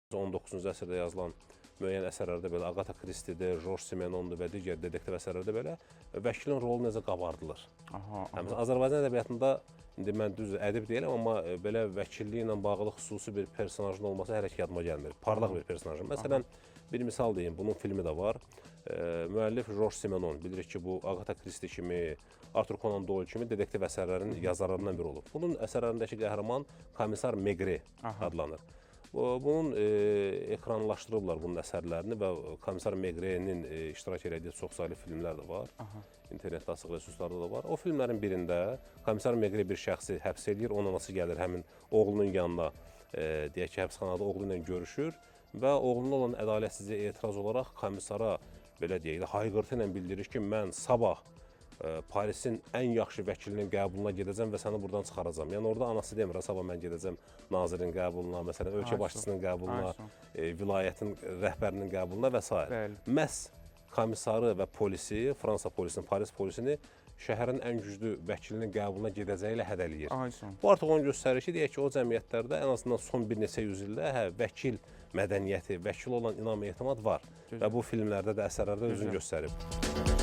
19-cu əsrdə yazılan müəyyən əsərlərdə belə Agatha Christie'dir, George Simenon'dur və digər detektiv əsərlərdə belə vəkilin rolu necə qabardılır. Məsələn, Azərbaycan ədəbiyyatında indi mən düz ədib deyiləm, amma belə vəkilliklə bağlı xüsusi bir personajın olması hələ ki yadıma gəlmir. Parlaq bir personajın. Məsələn, bir misal deyim, bunun filmi də var. Müəllif George Simenon, bilirik ki, bu Agatha Christie kimi, Arthur Conan Doyle kimi detektiv əsərlərin yazarlarından biri olub. Bunun əsərlərindəki qəhrəman komissar Megre adlanır. Bunun ekranlaşdırıblar bunun əsərlərini və komissar Megre'nin iştirak elədiyi çoxsaylı filmlər də var. İnternetdə açıq resurslarda da var. O filmlərin birində komissar Megre bir şəxsi həbs edir, onun anası gəlir həmin oğlunun yanına, deyək ki, həbsxanada oğlu ilə görüşür və oğluna olan ədalətsizliyə etiraz olaraq komissara belə deyək, hayqırtı ilə bildirir ki, mən sabah Parisin ən yaxşı vəkilinin qəbuluna gedəcəm və səni buradan çıxaracam. Yəni orada anası demir, sabah mən gedəcəm nazirin qəbuluna, məsələn, ölkə başçısının qəbuluna, vilayətin rəhbərinin qəbuluna və s. Məhz komissarı və polisi, Fransa polisini, Paris polisini şəhərin ən güclü vəkilinin qəbuluna gedəcəyi ilə hədələyir. Bu artıq onu göstərir ki, deyək ki, o cəmiyyətlərdə ən azından son bir neçə yüzildə vəkil mədəniyyəti, vəkil olan inam etimad var və bu filmlərdə də, əsərlərdə özünü göstərib.